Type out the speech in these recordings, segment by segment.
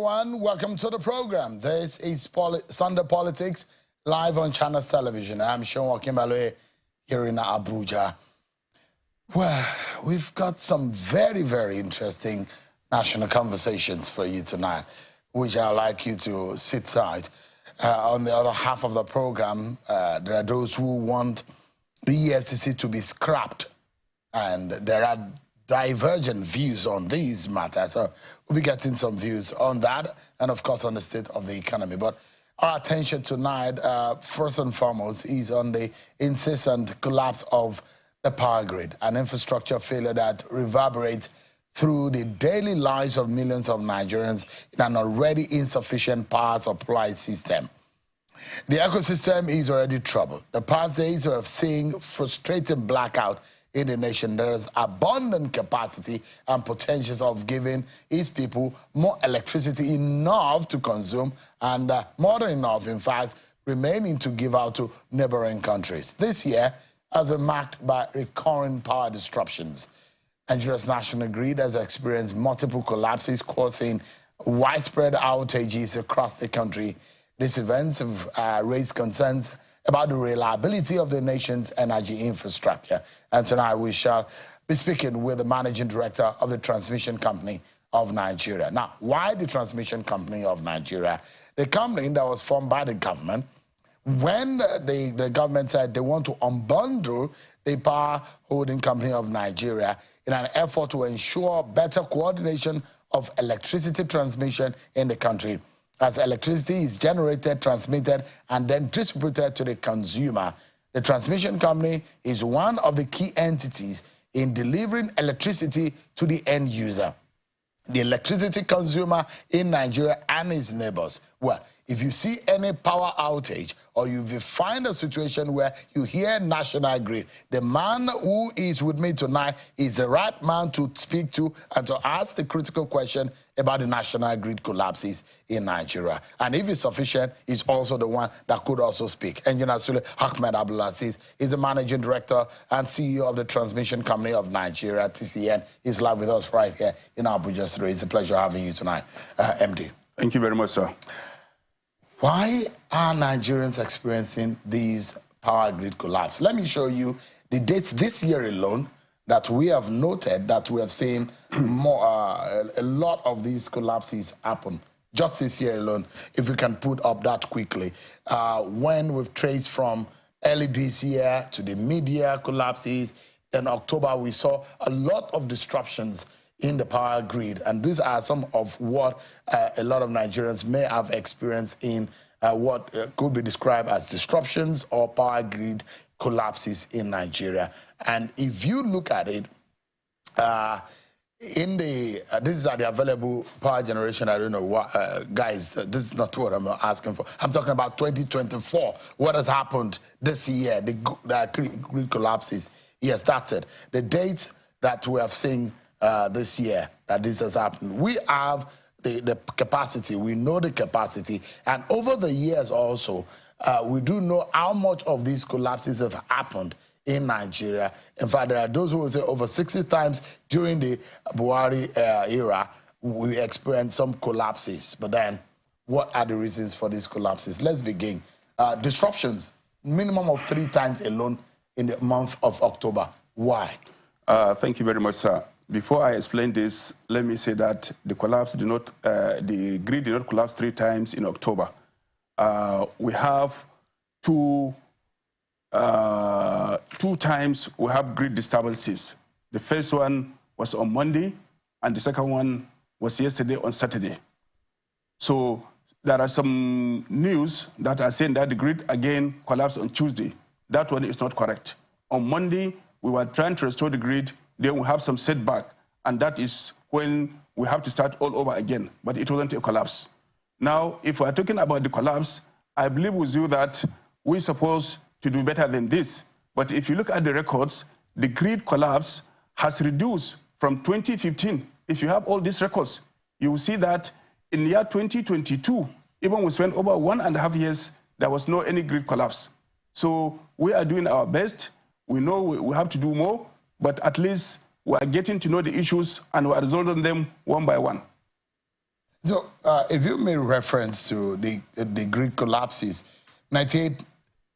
everyone. Welcome to the program. This is Sunday Politics, live on Channels Television. I'm Sean Wakimbalo here in Abuja. Well, we've got some very, very interesting national conversations for you tonight, which I'd like you to sit tight. On the other half of the program, there are those who want the EFCC to be scrapped, and there are divergent views on these matters. So we'll be getting some views on that and, of course, on the state of the economy. But our attention tonight, first and foremost, is on the incessant collapse of the power grid, an infrastructure failure that reverberates through the daily lives of millions of Nigerians in an already insufficient power supply system. The ecosystem is already troubled. The past days of seeing frustrating blackout in the nation. There is abundant capacity and potentials of giving its people more electricity, enough to consume, and more than enough, in fact, remaining to give out to neighboring countries. This year has been marked by recurring power disruptions. Nigeria's national grid has experienced multiple collapses, causing widespread outages across the country. These events have raised concerns about the reliability of the nation's energy infrastructure. And tonight we shall be speaking with the managing director of the Transmission Company of Nigeria. Now, why the Transmission Company of Nigeria? The company that was formed by the government when the government said they want to unbundle the Power Holding Company of Nigeria in an effort to ensure better coordination of electricity transmission in the country. As electricity is generated, transmitted, and then distributed to the consumer, the transmission company is one of the key entities in delivering electricity to the end user, the electricity consumer in Nigeria and its neighbors. Well, if you see any power outage or you find a situation where you hear national grid, the man who is with me tonight is the right man to speak to and to ask the critical question about the national grid collapses in Nigeria. And if it's sufficient, he's also the one that could also speak. Engineer Sule Ahmed Abdulaziz is the managing director and CEO of the Transmission Company of Nigeria, TCN. He's live with us right here in Abuja today. It's a pleasure having you tonight, MD. Thank you very much, sir. Why are Nigerians experiencing these power grid collapse? Let me show you the dates this year alone that we have noted that we have seen more, a lot of these collapses happen. Just this year alone, if we can put up that quickly. When we've traced from early this year to the mid-year collapses, then October we saw a lot of disruptions in the power grid, and these are some of what a lot of Nigerians may have experienced in what could be described as disruptions or power grid collapses in Nigeria. And if you look at it, in the this is the available power generation. I don't know what guys, this is not what I'm asking for. I'm talking about 2024. What has happened this year? The grid collapses. Yes, that's it. The dates that we have seen this year that this has happened. We have the capacity, we know the capacity, and over the years also, we do know how much of these collapses have happened in Nigeria. In fact, there are those who will say over 60 times during the Buhari era, we experienced some collapses. But then, what are the reasons for these collapses? Let's begin. Disruptions, minimum of 3 times alone in the month of October. Why? Thank you very much, sir. Before I explain this, let me say that the collapse did not, the grid did not collapse 3 times in October. We have two times we have grid disturbances. The first one was on Monday, and the second one was yesterday on Saturday. So there are some news that are saying that the grid again collapsed on Tuesday. That one is not correct. On Monday, we were trying to restore the grid. Then we have some setback, and that is when we have to start all over again. But it wasn't a collapse. Now, if we're talking about the collapse, I believe with you that we're supposed to do better than this. But if you look at the records, the grid collapse has reduced from 2015. If you have all these records, you will see that in the year 2022, even we spent over 1.5 years, there was no any grid collapse. So we are doing our best. We know we have to do more, but at least we are getting to know the issues and we are resolving them one by one. So if you made reference to the grid collapses, 98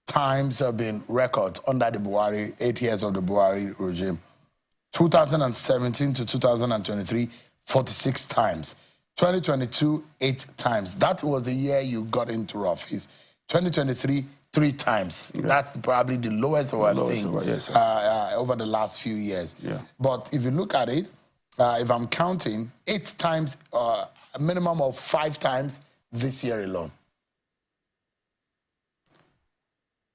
times have been records under the Buhari, 8 years of the Buhari regime. 2017 to 2023, 46 times. 2022, 8 times. That was the year you got into office. 2023, 3 times. Yeah. That's probably the lowest we've seen over the last few years. Yeah. But if you look at it, if I'm counting, 8 times, a minimum of 5 times this year alone.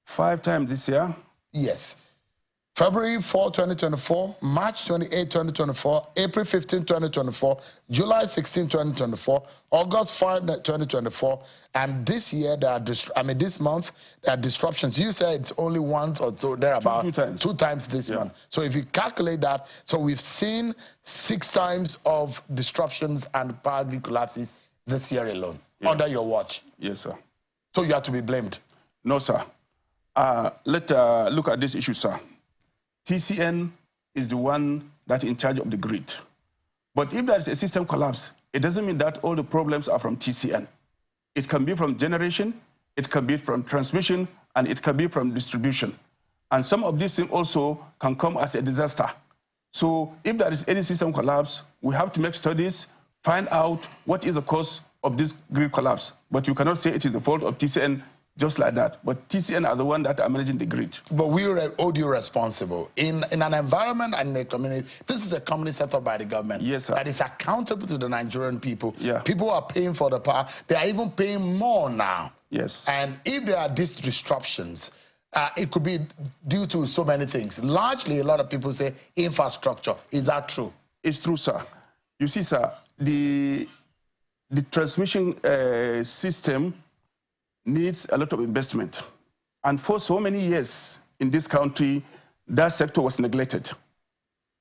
5 times this year? Yes. February 4, 2024, March 28, 2024, April 15, 2024, July 16, 2024, August 5, 2024, and this year, this month, there are disruptions. You said it's only once or two, thereabout. Two times this month. So if you calculate that, so we've seen 6 times of disruptions and power grid collapses this year alone, under your watch. Yes, sir. So you have to be blamed? No, sir. Let's look at this issue, sir. TCN is the one that's in charge of the grid. But if there is a system collapse, it doesn't mean that all the problems are from TCN. It can be from generation, it can be from transmission, and it can be from distribution. And some of these things also can come as a disaster. So if there is any system collapse, we have to make studies, find out what is the cause of this grid collapse. But you cannot say it is the fault of TCN just like that. But TCN are the one that are managing the grid. But we hold you responsible. In an environment and a community, this is a company set up by the government. Yes, sir. That is accountable to the Nigerian people. Yeah. People are paying for the power. They are even paying more now. Yes. And if there are these disruptions, it could be due to so many things. Largely, a lot of people say infrastructure. Is that true? It's true, sir. You see, sir, the transmission system needs a lot of investment. And for so many years in this country, that sector was neglected.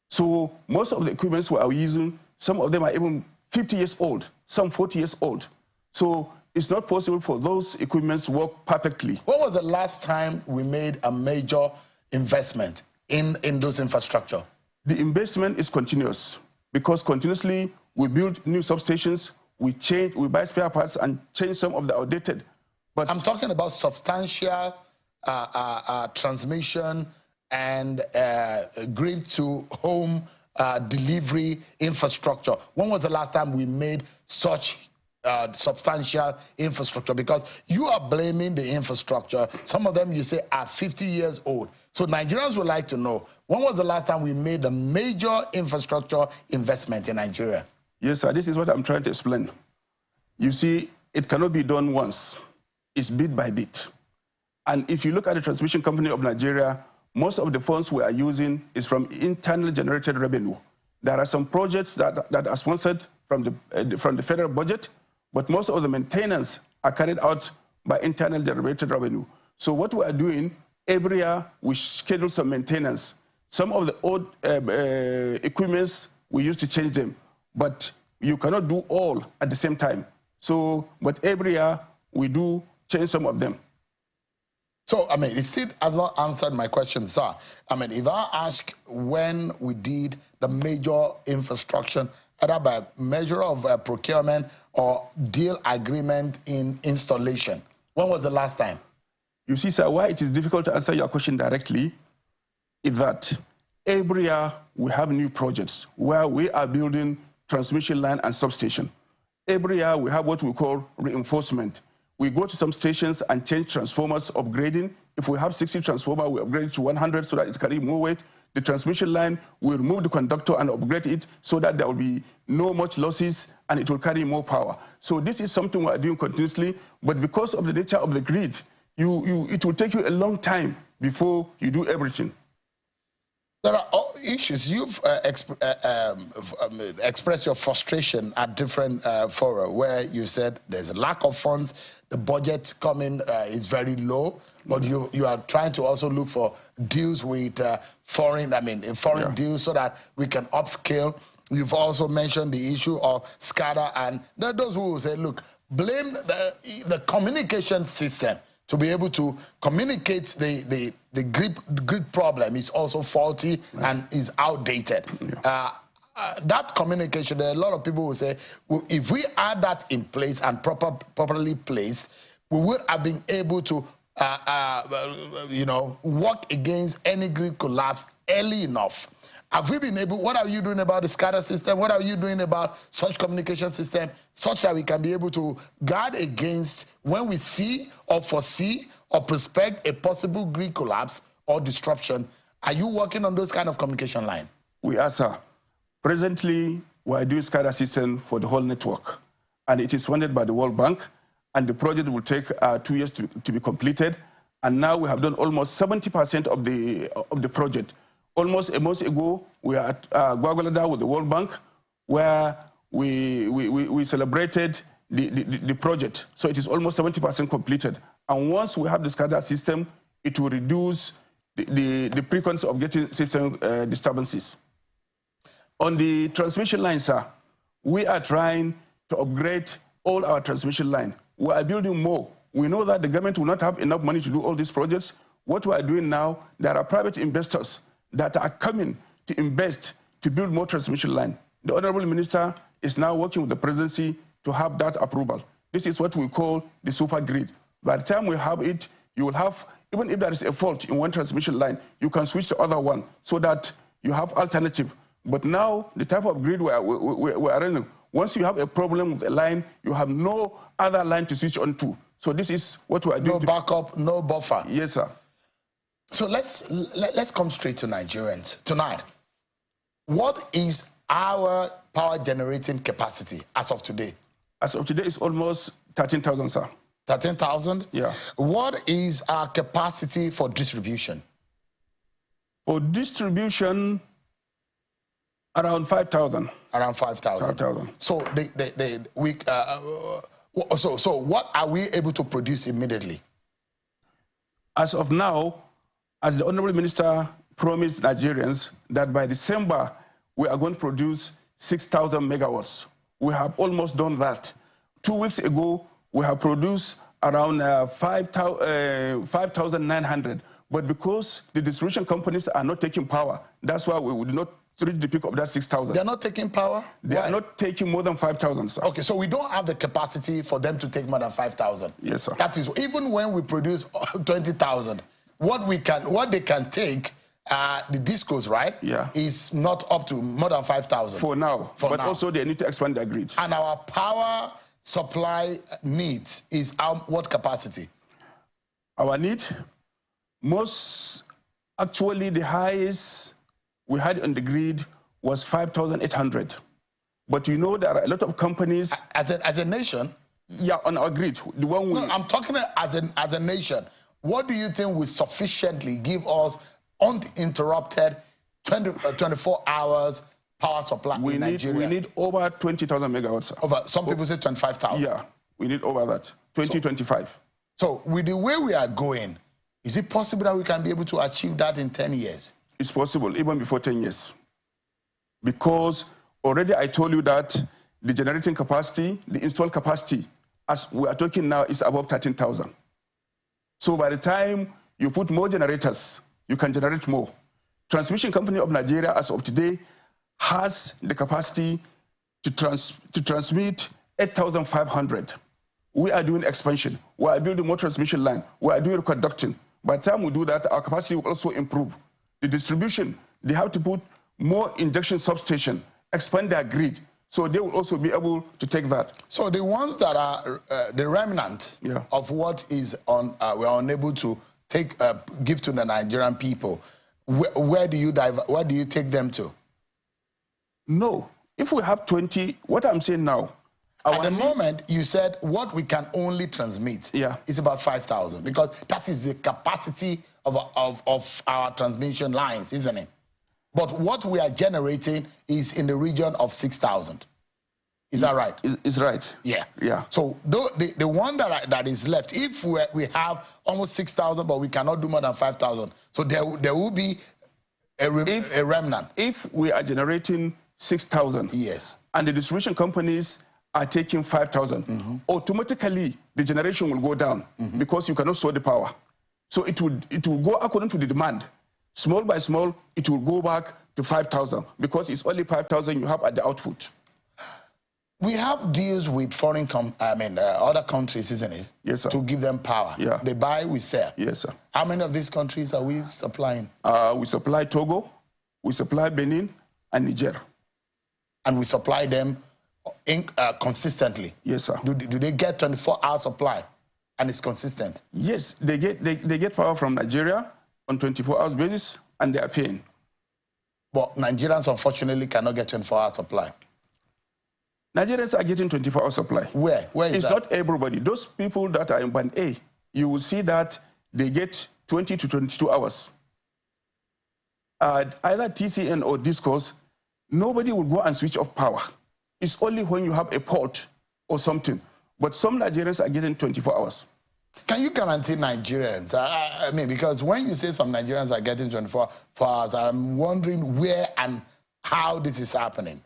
So most of the equipments we are using, some of them are even 50 years old, some 40 years old. So it's not possible for those equipments to work perfectly. When was the last time we made a major investment in those infrastructure? The investment is continuous because continuously we build new substations, we buy spare parts and change some of the outdated. But I'm talking about substantial transmission and grid to home delivery infrastructure. When was the last time we made such substantial infrastructure? Because you are blaming the infrastructure. Some of them you say are 50 years old. So Nigerians would like to know, when was the last time we made a major infrastructure investment in Nigeria? Yes, sir. This is what I'm trying to explain. You see, it cannot be done once. It's bit by bit. And if you look at the transmission company of Nigeria, most of the funds we are using is from internally generated revenue. There are some projects that are sponsored from the federal budget, but most of the maintenance are carried out by internally generated revenue. So what we are doing, every year we schedule some maintenance. Some of the old equipments, we used to change them, but you cannot do all at the same time. So, but every year we do change some of them. So, it still has not answered my question, sir. If I ask when we did the major infrastructure, either by measure of procurement or deal agreement in installation, when was the last time? You see, sir, why it is difficult to answer your question directly is that every year we have new projects where we are building transmission line and substation. Every year we have what we call reinforcement. We go to some stations and change transformers, upgrading. If we have 60 transformers, we upgrade it to 100 so that it carry more weight. The transmission line, we remove the conductor and upgrade it so that there will be no much losses and it will carry more power. So this is something we are doing continuously, but because of the nature of the grid, it will take you a long time before you do everything. There are issues. You've expressed your frustration at different fora where you said there's a lack of funds, the budget coming is very low, but you are trying to also look for deals with foreign deals so that we can upscale. You've also mentioned the issue of SCADA, and there are those who will say, look, blame the communication system to be able to communicate the grid problem is also faulty and is outdated. that communication, there are a lot of people who say, well, if we had that in place and properly placed, we would have been able to, work against any grid collapse early enough. Have we been able, what are you doing about the SCADA system? What are you doing about such communication system, such that we can be able to guard against when we see or foresee or prospect a possible grid collapse or disruption? Are you working on those kind of communication line? We are, sir. Presently, we are doing SCADA system for the whole network, and it is funded by the World Bank, and the project will take 2 years to be completed. And now we have done almost 70% of the project. Almost a month ago, we were at Guagualada with the World Bank, where we celebrated the project. So it is almost 70% completed. And once we have the SCADA system, it will reduce the frequency of getting system disturbances. On the transmission line, sir, we are trying to upgrade all our transmission line. We are building more. We know that the government will not have enough money to do all these projects. What we are doing now, there are private investors that are coming to invest to build more transmission line. The Honorable Minister is now working with the presidency to have that approval. This is what we call the super grid. By the time we have it, you will have, even if there is a fault in one transmission line, you can switch to other one so that you have alternative. But now, the type of grid we are running, once you have a problem with a line, you have no other line to switch on to. So this is what we are doing. No backup, no buffer. Yes, sir. So let's come straight to Nigerians tonight. What is our power generating capacity as of today? As of today, it's almost 13,000, sir. 13,000? Yeah. What is our capacity for distribution? For distribution, around 5,000. Around 5,000. 5,000. So so what are we able to produce immediately? As of now, as the Honorable Minister promised Nigerians that by December, we are going to produce 6,000 megawatts. We have almost done that. 2 weeks ago, we have produced around 5,900. But because the distribution companies are not taking power, that's why we would not reach the peak of that 6,000. They're not taking power? They are not taking more than 5,000, sir. Okay, so we don't have the capacity for them to take more than 5,000. Yes, sir. That is, even when we produce 20,000, what they can take, the discos, right? Yeah. Is not up to more than 5,000. For now. But also they need to expand their grid. And our power supply needs is what capacity? Our need, actually the highest we had on the grid was 5,800. But you know there are a lot of companies. As a nation? Yeah, on our grid. The one no, I'm talking as a nation. What do you think will sufficiently give us uninterrupted 24 hours power supply in Nigeria? We need over 20,000 megawatts. Some people say 25,000. Yeah, we need over that, 25. So with the way we are going, is it possible that we can be able to achieve that in 10 years? It's possible, even before 10 years. Because already I told you that the generating capacity, the installed capacity, as we are talking now, is above 13,000. So by the time you put more generators, you can generate more. Transmission Company of Nigeria, as of today, has the capacity to transmit 8,500. We are doing expansion. We are building more transmission line. We are doing conducting. By the time we do that, our capacity will also improve. The distribution, they have to put more injection substation, expand their grid, so they will also be able to take that. So the ones that are the remnant of what is we are unable to give to the Nigerian people, where do you take them to? No, if we have 20, what I'm saying now. At the moment, you said what we can only transmit is about 5,000, because that is the capacity of our transmission lines, isn't it? But what we are generating is in the region of 6,000. Is that right? It's right. Yeah. Yeah. So the one that is left, if we have almost 6,000, but we cannot do more than 5,000, so there will be a remnant. If we are generating 6,000, yes, and the distribution companies are taking 5,000, automatically the generation will go down because you cannot store the power. So it will go according to the demand. Small by small, it will go back to 5,000 because it's only 5,000 you have at the output. We have deals with foreign, other countries, isn't it? Yes, sir. To give them power. Yeah. They buy, we sell. Yes, sir. How many of these countries are we supplying? We supply Togo, we supply Benin, and Niger. And we supply them consistently? Yes, sir. Do they get 24-hour supply and it's consistent? Yes, they get power from Nigeria on 24 hours basis, and they are paying. But Nigerians, unfortunately, cannot get 24-hour supply. Nigerians are getting 24-hour supply. Where is it's that? Not everybody. Those people that are in Band A, you will see that they get 20 to 22 hours. Either TCN or Discourse, nobody will go and switch off power. It's only when you have a port or something. But some Nigerians are getting 24 hours. Can you guarantee Nigerians? Because when you say some Nigerians are getting 24 hours, I'm wondering where and how this is happening.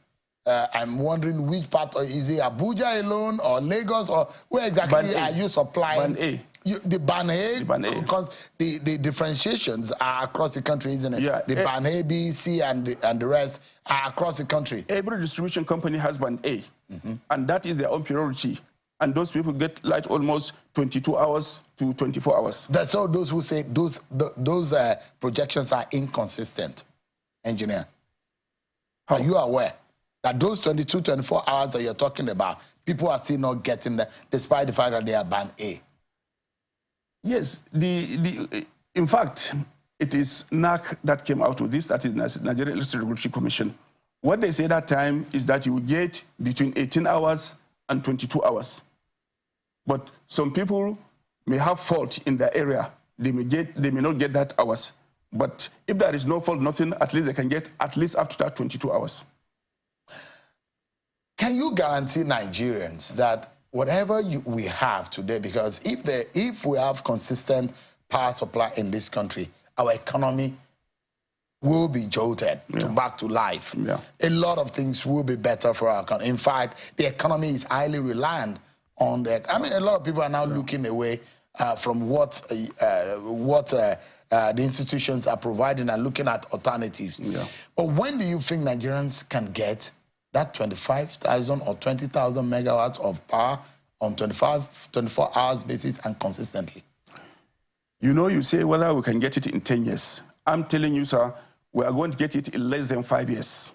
I'm wondering which part, is it Abuja alone or Lagos, or where exactly are you supplying? Band A. The Band A? The Band A. Because the differentiations are across the country, isn't it? Yeah. The Band A, B, C, and the rest are across the country. Every distribution company has Band A, and that is their own priority. And those people get light almost 22 hours to 24 hours. That's all those who say those projections are inconsistent, engineer. How? Are you aware that those 22, 24 hours that you're talking about, people are still not getting that, despite the fact that they are Band A? Yes. In fact, it is NAC that came out with this, that is Nigerian Electricity Regulatory Commission. What they say that time is that you will get between 18 hours and 22 hours. But some people may have fault in their area. They may not get that hours. But if there is no fault, nothing, at least they can get at least up to that 22 hours. Can you guarantee Nigerians that whatever we have today, because if we have consistent power supply in this country, our economy will be jolted back to life. Yeah. A lot of things will be better for our economy. In fact, the economy is highly reliant on a lot of people are now looking away from what the institutions are providing and looking at alternatives. Yeah. But when do you think Nigerians can get that 25,000 or 20,000 megawatts of power on 24 hours basis and consistently? You know, you say whether we can get it in 10 years. I'm telling you, sir, we are going to get it in less than 5 years.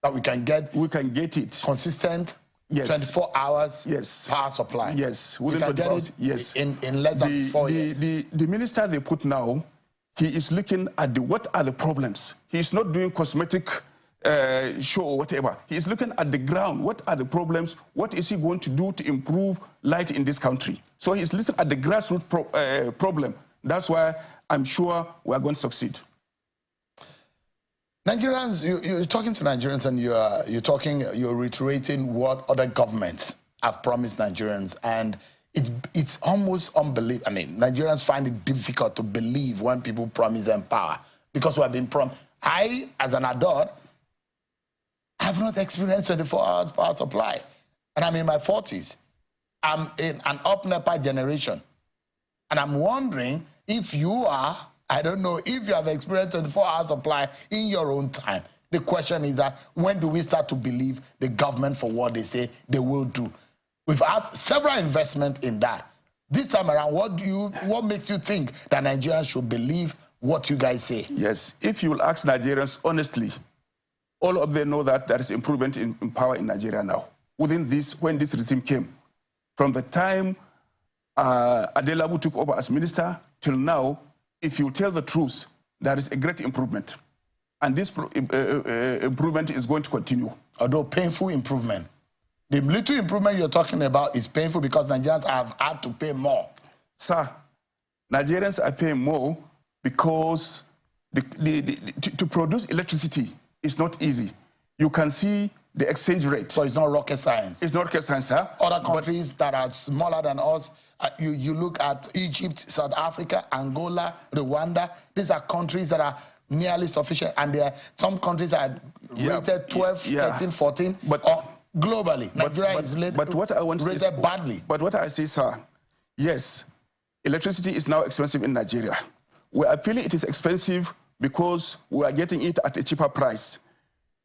That we can get it consistent. Yes. 24 hours yes. power supply. Yes. We can get it yes. in less than 4 years. The minister they put now, he is looking at what are the problems. He is not doing cosmetic show or whatever. He is looking at the ground. What are the problems? What is he going to do to improve light in this country? So he's looking at the grassroots problem. That's why I'm sure we are going to succeed. Nigerians, you're talking to Nigerians and you're reiterating what other governments have promised Nigerians, and it's almost unbelievable. Nigerians find it difficult to believe when people promise them power, because we have been promised. I, as an adult, have not experienced 24 hours power supply, and I'm in my 40s. I'm in an up-NEPA generation, and I'm wondering if you are. I don't know if you have experienced 24-hour supply in your own time. The question is that when do we start to believe the government for what they say they will do? We've had several investments in that. This time around, what makes you think that Nigerians should believe what you guys say? Yes, if you will ask Nigerians honestly, all of them know that there is improvement in power in Nigeria now. When this regime came, from the time Adelabu took over as minister till now, if you tell the truth, there is a great improvement. And this improvement is going to continue. Although painful improvement. The little improvement you're talking about is painful because Nigerians have had to pay more. Sir, Nigerians are paying more because to produce electricity is not easy. You can see the exchange rate. So it's not rocket science. It's not rocket science, sir. Other countries that are smaller than us, you look at Egypt, South Africa, Angola, Rwanda. These are countries that are nearly sufficient, and there are some countries are rated 12, 13, 14. But globally, Nigeria is rated badly. But what I say, sir, yes, electricity is now expensive in Nigeria. We are feeling it is expensive because we are getting it at a cheaper price.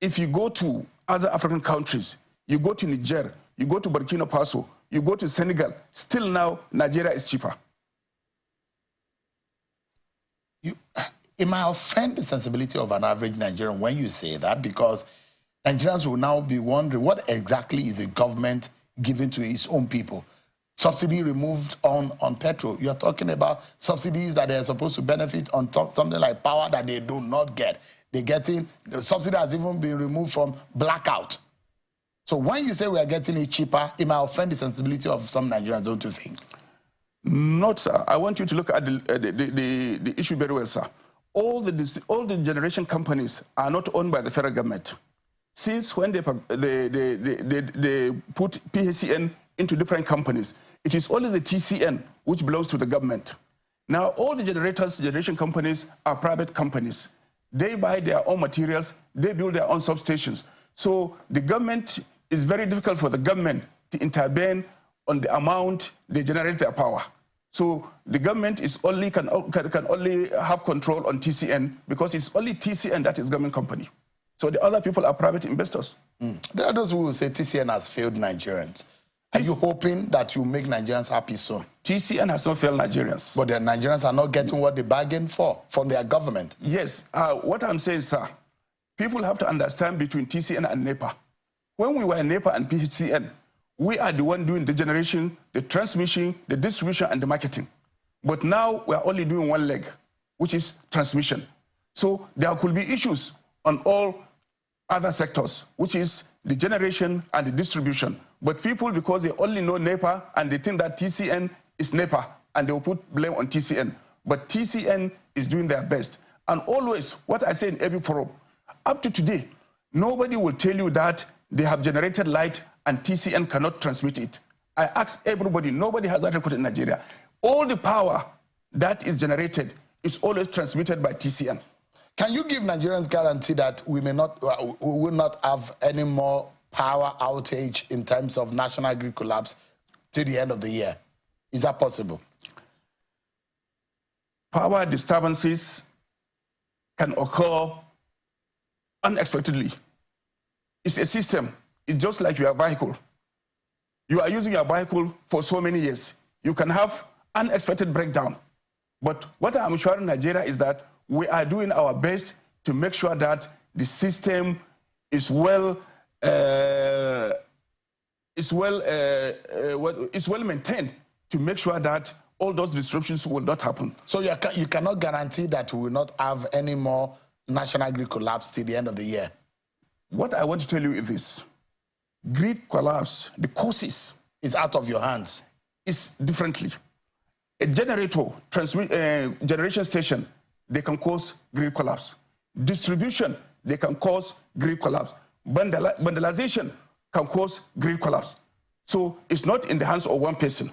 If you go to other African countries, you go to Niger, you go to Burkina Faso, you go to Senegal, still now Nigeria is cheaper. It might offend the sensibility of an average Nigerian when you say that, because Nigerians will now be wondering what exactly is the government giving to its own people. Subsidy removed on petrol. You're talking about subsidies that they're supposed to benefit on something like power that they do not get. They're getting, the subsidy has even been removed from blackout. So when you say we are getting it cheaper, it might offend the sensibility of some Nigerians, don't you think? Not, sir. I want you to look at the issue very well, sir. All the generation companies are not owned by the federal government. Since when they put PCN into different companies, it is only the TCN which belongs to the government. Now, all the generation companies are private companies. They buy their own materials, they build their own substations. So the government, is very difficult for the government to intervene on the amount they generate their power. So the government is can only have control on TCN because it's only TCN that is government company. So the other people are private investors. There are those who will say TCN has failed Nigerians. Are you hoping that you make Nigerians happy soon? TCN has not failed Nigerians. But the Nigerians are not getting what they bargained for from their government. Yes. What I'm saying, sir, people have to understand between TCN and NEPA. When we were in NEPA and PCN, we are the one doing the generation, the transmission, the distribution, and the marketing. But now we are only doing one leg, which is transmission. So there could be issues on all other sectors, which is the generation and the distribution. But people, because they only know NEPA and they think that TCN is NEPA, and they will put blame on TCN. But TCN is doing their best. And always, what I say in every forum, up to today, nobody will tell you that they have generated light and TCN cannot transmit it. I ask everybody, nobody has that record in Nigeria. All the power that is generated is always transmitted by TCN. Can you give Nigerians guarantee that we will not have any more power outage in terms of national grid collapse till the end of the year? Is that possible? Power disturbances can occur unexpectedly. It's a system. It's just like your vehicle. You are using your vehicle for so many years. You can have unexpected breakdown. But what I'm sure in Nigeria is that we are doing our best to make sure that the system is well maintained to make sure that all those disruptions will not happen. So you cannot guarantee that we will not have any more national grid collapse till the end of the year? What I want to tell you is this. Grid collapse, the causes, is out of your hands. Is differently. A generator, generation station, they can cause grid collapse. Distribution, they can cause grid collapse. Vandalization can cause grid collapse. So it's not in the hands of one person.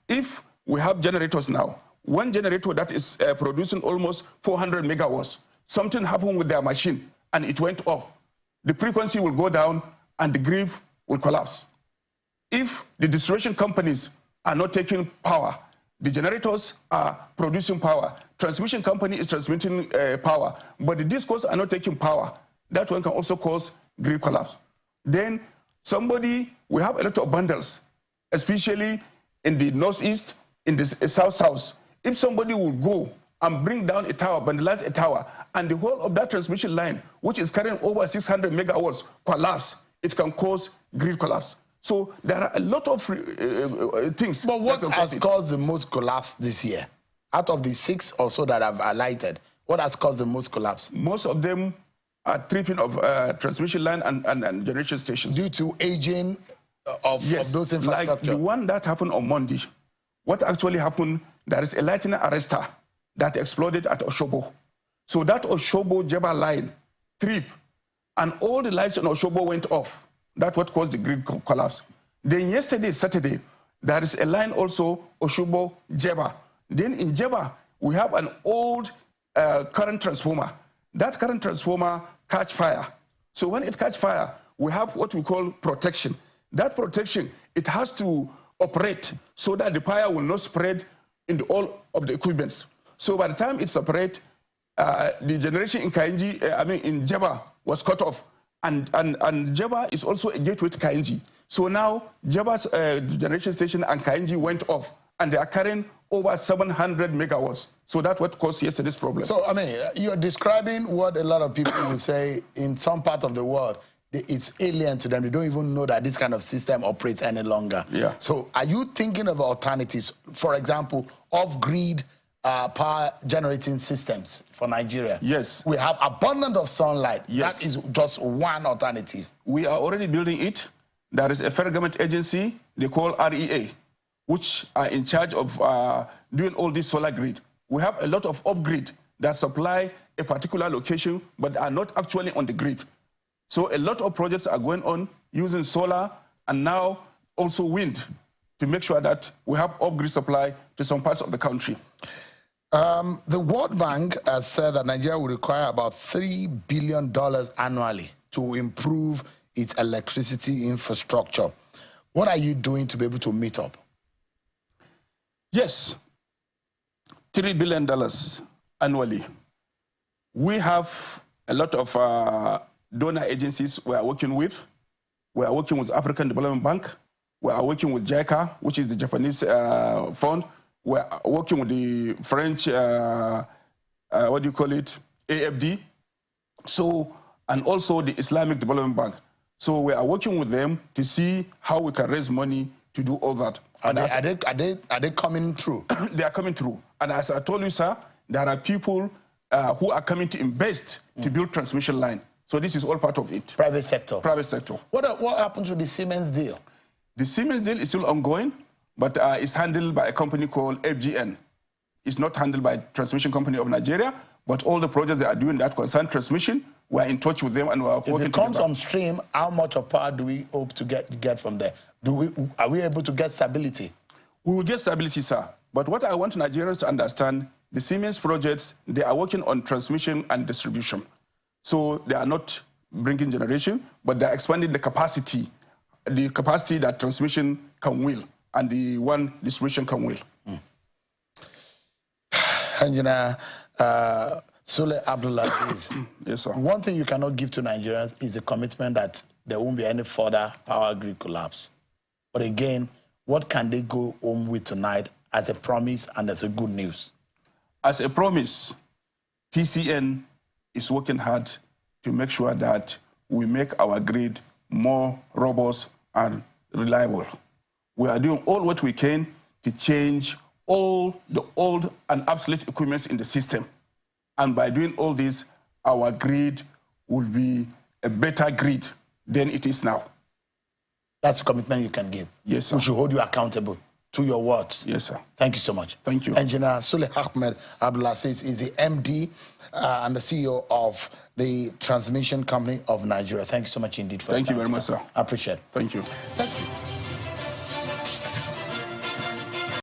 If we have generators now, one generator that is producing almost 400 megawatts, something happened with their machine and it went off, the frequency will go down and the grid will collapse. If the distribution companies are not taking power, the generators are producing power, transmission company is transmitting power, but the discos are not taking power, that one can also cause grid collapse. Then we have a lot of bundles, especially in the northeast, in the south-south. If somebody will go and bring down a tower, vandalize a tower, and the whole of that transmission line, which is carrying over 600 megawatts, collapse, it can cause grid collapse. So there are a lot of things. But what has caused the most collapse this year? Out of the 6 or so that I've highlighted, what has caused the most collapse? Most of them are tripping of transmission line and generation stations. Due to aging of those infrastructure? Like the one that happened on Monday. What actually happened, there is a lightning arrestor that exploded at Oshobo. So that Oshobo-Jeba line tripped, and all the lights on Oshobo went off. That's what caused the grid collapse. Then yesterday, Saturday, there is a line also, Oshobo-Jeba. Then in Jeba, we have an old current transformer. That current transformer catch fire. So when it catch fire, we have what we call protection. That protection, it has to operate so that the fire will not spread in all of the equipments. So by the time it separates, the generation in Kainji, in Jeba was cut off. And Jeba is also a gateway to Kainji. So now Jeba's generation station and Kainji went off, and they are carrying over 700 megawatts. So that's what caused yesterday's problem. So, you're describing what a lot of people will say in some part of the world. It's alien to them. They don't even know that this kind of system operates any longer. Yeah. So are you thinking of alternatives? For example, off-grid power generating systems for Nigeria? Yes. We have abundance of sunlight. Yes. That is just one alternative. We are already building it. There is a federal government agency they call REA, which are in charge of doing all this solar grid. We have a lot of off-grid that supply a particular location but are not actually on the grid. So a lot of projects are going on using solar and now also wind to make sure that we have off-grid supply to some parts of the country. The World Bank has said that Nigeria will require about $3 billion annually to improve its electricity infrastructure. What are you doing to be able to meet up? Yes, $3 billion annually. We have a lot of donor agencies we are working with. We are working with African Development Bank. We are working with JICA, which is the Japanese fund. We are working with the French, AFD. So, and also the Islamic Development Bank. So we are working with them to see how we can raise money to do all that. Are they coming through? They are coming through. And as I told you, sir, there are people who are coming to invest to build transmission line. So this is all part of it. Private sector. Private sector. What happened to the Siemens deal? The Siemens deal is still ongoing, but it's handled by a company called FGN. It's not handled by Transmission Company of Nigeria, but all the projects they are doing that concern transmission, we're in touch with them and we're working together. If it comes on stream, how much of power do we hope to get from there? Are we able to get stability? We will get stability, sir. But what I want Nigerians to understand, the Siemens projects, they are working on transmission and distribution. So they are not bringing generation, but they're expanding the capacity that transmission can will, and the one distribution can will. Engineer Sule Abdulaziz. Yes, sir. One thing you cannot give to Nigerians is a commitment that there won't be any further power grid collapse. But again, what can they go home with tonight as a promise and as a good news? As a promise, TCN is working hard to make sure that we make our grid more robust and reliable. We are doing all what we can to change all the old and obsolete equipment in the system. And by doing all this, our grid will be a better grid than it is now. That's a commitment you can give. Yes, sir. We should hold you accountable to your words. Yes, sir. Thank you so much. Thank you. Engineer Sule Ahmed Abdulaziz is the MD and the CEO of the Transmission Company of Nigeria. Thank you so much indeed for Thank you very much, sir. I appreciate it. Thank you. Let's